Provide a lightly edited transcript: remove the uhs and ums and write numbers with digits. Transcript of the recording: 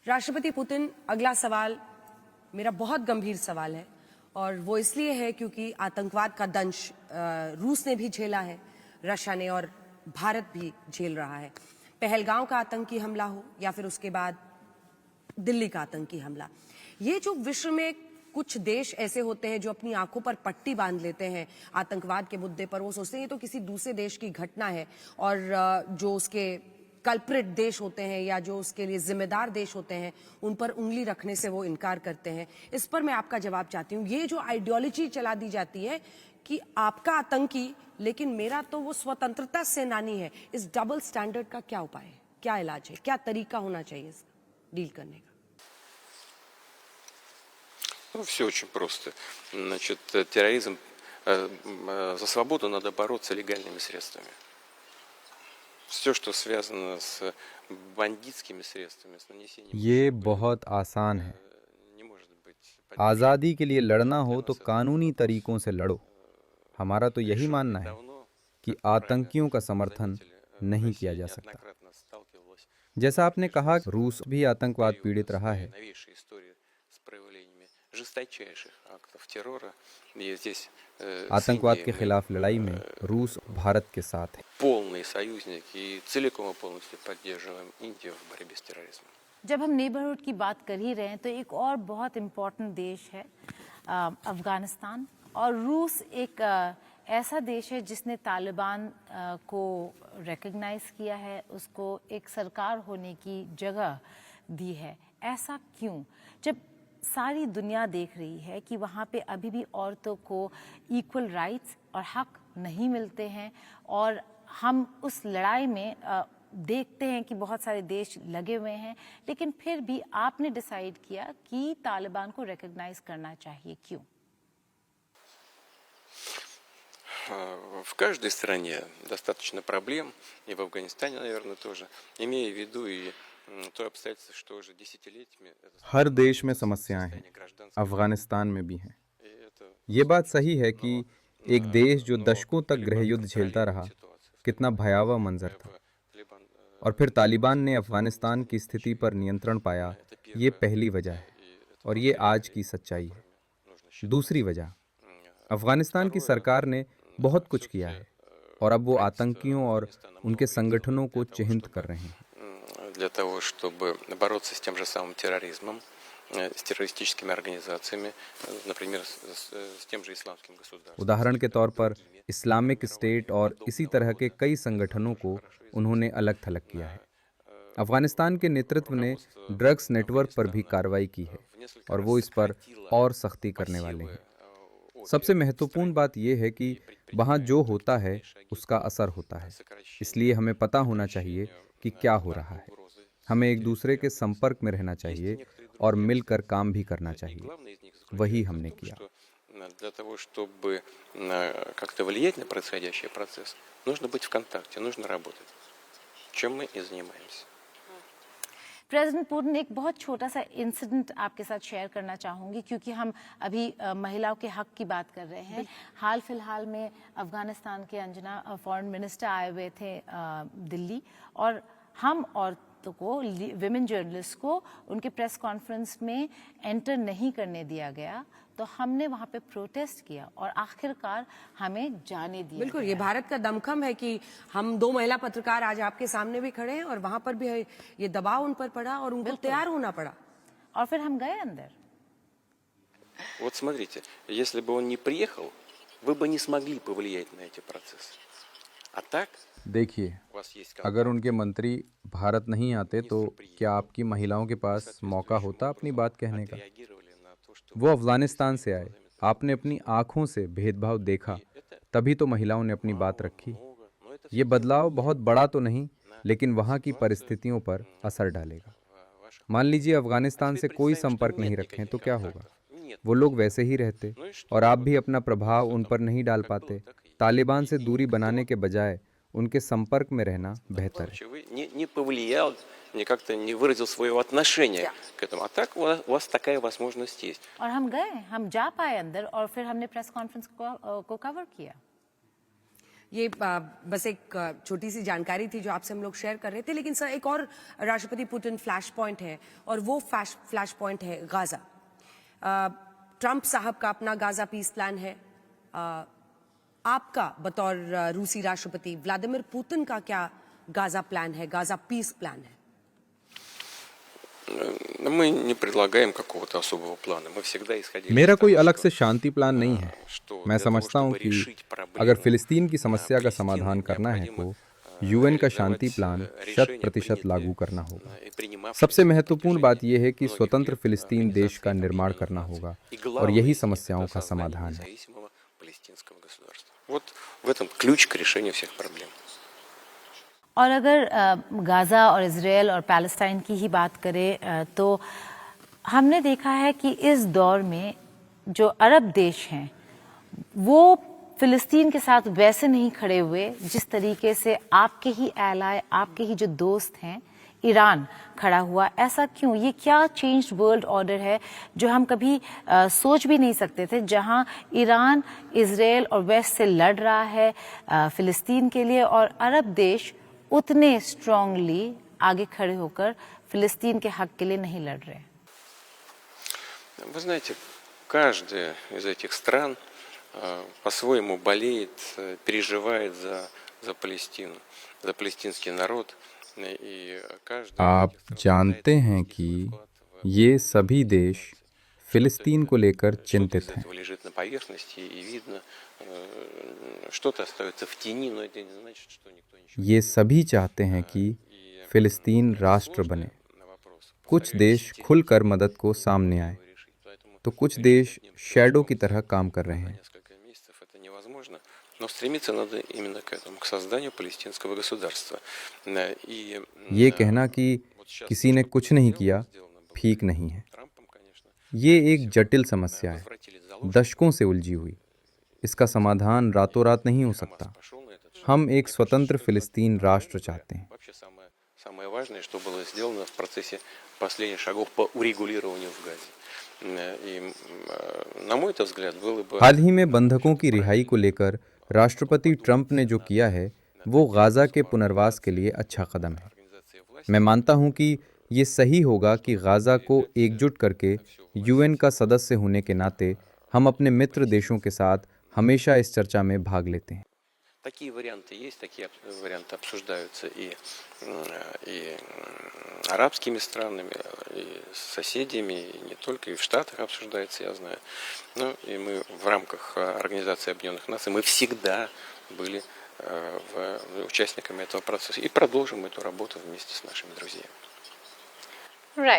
राष्ट्रपति पुतिन, अगला सवाल मेरा बहुत गंभीर सवाल है और वो इसलिए है क्योंकि आतंकवाद का दंश रूस ने भी झेला है, रशिया ने, और भारत भी झेल रहा है। पहलगांव का आतंकी हमला हो या फिर उसके बाद दिल्ली का आतंकी हमला, ये जो विश्व में कुछ देश ऐसे होते हैं जो अपनी आंखों पर पट्टी बांध लेते हैं आतंकवाद के मुद्दे पर, वो सोचते हैं ये तो किसी दूसरे देश की घटना है, और जो उसके कल्प्रिट देश होते हैं या जो उसके लिए जिम्मेदार देश होते हैं उन पर उंगली रखने से वो इनकार करते हैं। इस पर मैं आपका जवाब चाहती हूँ। ये जो आइडियोलॉजी चला दी जाती है कि आपका आतंकी लेकिन मेरा तो वो स्वतंत्रता सेनानी है, इस डबल स्टैंडर्ड का क्या उपाय है, क्या इलाज है, क्या तरीका होना चाहिए इसका डील करने का? Ну, все очень просто. Значит, терроризм, за свободу надо бороться легальными средствами. Все, что связано с бандитскими средствами, с нанесением... ये बहुत आसान है। Не может быть... आज़ादी के लिए लड़ना हो तो कानूनी तरीकों से लड़ो। हमारा तो यही मानना है कि आतंकियों का समर्थन नहीं किया जा सकता। जैसा आपने कहा, रूस भी आतंकवाद पीड़ित रहा है। आतंकवाद के खिलाफ लड़ाई में रूस भारत के साथ है। जब हम नेबरहुड की बात कर ही रहे हैं तो एक और बहुत इम्पोर्टेंट देश है अफ़गानिस्तान, और रूस एक ऐसा देश है जिसने तालिबान को रिकग्नाइज़ किया है, उसको एक सरकार होने की जगह दी है। ऐसा क्यों, जब सारी दुनिया देख रही है कि वहाँ पे अभी भी औरतों को इक्वल राइट्स और हक नहीं मिलते हैं, और हम उस लड़ाई में देखते हैं कि बहुत सारे देश लगे हुए हैं, लेकिन फिर भी आपने डिसाइड किया कि तालिबान को रिकग्नाइज करना चाहिए, क्यों? В каждой стране достаточно проблем, и в Афганистане, наверное, тоже, имея в виду и то обстоятельство, что уже десятилетиями... हर देश में समस्याएं हैं, अफगानिस्तान में भी हैं। ये बात सही है कि एक देश जो दशकों तक गृह युद्ध झेलता रहा, कितना भयावह मंजर था, और फिर तालिबान ने अफगानिस्तान की स्थिति पर नियंत्रण पाया, ये पहली वजह है, और ये आज की सच्चाई है। दूसरी वजह, अफगानिस्तान की सरकार ने बहुत कुछ किया है, और अब वो आतंकियों और उनके संगठनों को चिह्नित कर रहे हैं। Для того, чтобы бороться с тем же самым терроризмом, с террористическими организациями, например, с тем же исламским государством. उदाहरण के तौर पर इस्लामिक स्टेट और इसी तरह के कई संगठनों को उन्होंने अलग थलग किया है। अफगानिस्तान के नेतृत्व ने ड्रग्स नेटवर्क पर भी कार्रवाई की है, और वो इस पर और सख्ती करने वाले हैं। सबसे महत्वपूर्ण बात यह है कि वहाँ जो होता है उसका असर होता है, इसलिए हमें पता होना चाहिए कि क्या हो रहा है। हमें एक दूसरे के संपर्क में रहना चाहिए और मिलकर काम भी करना चाहिए। वही हमने किया। Для того, чтобы как-то влиять на происходящий процесс, нужно быть в контакте, нужно работать. Чем мы и занимаемся. प्रेसिडेंट पुतिन, एक बहुत छोटा सा इंसिडेंट आपके साथ शेयर करना चाहूँगी, क्योंकि हम अभी महिलाओं के हक की बात कर रहे हैं। हाल फिलहाल में अफगानिस्तान के अंजना फॉरेन मिनिस्टर आए हुए थे दिल्ली, और हम औरतों को, विमेन जर्नलिस्ट को, उनके प्रेस कॉन्फ्रेंस में एंटर नहीं करने दिया गया, तो हमने वहाँ पे प्रोटेस्ट किया और आखिरकार हमें जाने दिया। बिल्कुल, ये भारत का दमखम है कि हम दो महिला पत्रकार आज आपके सामने भी खड़े हैं, और वहाँ पर भी ये दबाव उन पर पड़ा और उनको तैयार होना पड़ा, और फिर हम गए अंदर। Вот смотрите, если бы он не приехал, вы бы не смогли повлиять на эти процессы. А так, देखिए, अगर उनके मंत्री भारत नहीं आते तो क्या आपकी महिलाओं के पास मौका होता अपनी बात कहने का? वो अफगानिस्तान से आए, आपने अपनी आंखों से भेदभाव देखा, तभी तो महिलाओं ने अपनी बात रखी। ये बदलाव बहुत बड़ा तो नहीं, लेकिन वहाँ की परिस्थितियों पर असर डालेगा। मान लीजिए अफगानिस्तान से कोई संपर्क नहीं रखें तो क्या होगा? वो लोग वैसे ही रहते, और आप भी अपना प्रभाव उन पर नहीं डाल पाते। तालिबान से दूरी बनाने के बजाय उनके संपर्क में रहना बेहतर है। не как-то не выразил своего отношения к этому. А так у вас такая возможность есть. और हम गए, हम जा पाए अंदर, और फिर हमने प्रेस कॉन्फ्रेंस को कवर किया। ये बस एक छोटी सी जानकारी थी जो आपसे हम लोग शेयर कर रहे थे, लेकिन सर एक और राष्ट्रपति पुतिन फ्लैश पॉइंट है और वो फ्लैश पॉइंट है गाजा। ट्रंप साहब का अपना गाजा पीस प्लान है, आपका बतौर रूसी राष्ट्रपति व्लादिमीर पुतिन का क्या गाजा प्लान है, गाजा पीस प्लान है? Мы не предлагаем какого-то особого плана. Мы всегда исходили मेरा из कोई того, अलग что, से शांति प्लान नहीं है। что मैं для того, समझता हूँ чтобы कि решить проблему, अगर फिलिस्तीन की समस्या का Палестины, समाधान करना है необходимо, तो यूएन का реализовать, शांति प्लान решения, 100% लागू принятые, करना होगा। и принимавшиеся सबसे на महत्वपूर्ण протяжении बात यह है कि многих स्वतंत्र лет फिलिस्तीन देश का Организации निर्माण Объединенных करना Наций. होगा И और главное यही из них समस्याओं это का создание समाधान है। независимого палестинского государства. Вот в этом ключ к решению всех проблем. और अगर गाज़ा और इज़राइल और पैलेस्टाइन की ही बात करें तो हमने देखा है कि इस दौर में जो अरब देश हैं वो फ़िलिस्तीन के साथ वैसे नहीं खड़े हुए जिस तरीके से आपके ही एलाय, आपके ही जो दोस्त हैं ईरान खड़ा हुआ। ऐसा क्यों? ये क्या चेंज्ड वर्ल्ड ऑर्डर है जो हम कभी सोच भी नहीं सकते थे, जहां ईरान इज़राइल और वेस्ट से लड़ रहा है फ़िलिस्तीन के लिए और अरब देश उतने स्ट्रांगली आगे खड़े होकर फ़िलिस्तीन के हक के लिए नहीं लड़ रहे। Вы знаете, каждая из этих стран по-своему болеет, переживает за Палестину, за палестинский народ. И каждый आप जानते हैं कि ये сभी देश फिलिस्तीन को लेकर चिंतित हैं। этого лежит на поверхности и видно, что-то остается в тени, но это не значит, что никто ничего ये सभी चाहते हैं कि फिलिस्तीन राष्ट्र बने। कुछ देश खुलकर मदद को सामने आए, तो कुछ देश शैडो की तरह काम कर रहे हैं। несколько месяцев это невозможно, но стремиться надо именно к этому, к созданию палестинского государства. И ये कहना कि किसी ने कुछ नहीं किया ठीक नहीं है। ये एक जटिल समस्या है, दशकों से उलझी हुई। इसका समाधान रातों रात नहीं हो सकता। हम एक स्वतंत्र फिलिस्तीन राष्ट्र चाहते हैं। вообще самое важное, что было сделано в процессе последних шагов по урегулированию в Газе. И, на мой взгляд, было бы... हाल ही में बंधकों की रिहाई को लेकर राष्ट्रपति ट्रंप ने जो किया है वो गाजा के पुनर्वास के लिए अच्छा कदम है। मैं मानता हूं कि ये सही होगा कि गाजा को एकजुट करके यूएन का सदस्य होने के नाते हम अपने मित्र देशों के साथ हमेशा इस चर्चा में भाग लेते हैं। Такие варианты есть, такие варианты обсуждаются и арабскими странами, и с соседями, и не только, и в Штатах обсуждается, я знаю. Ну, и мы в рамках Организации Объединенных Наций, мы всегда были участниками этого процесса и продолжим эту работу вместе с нашими друзьями. Right.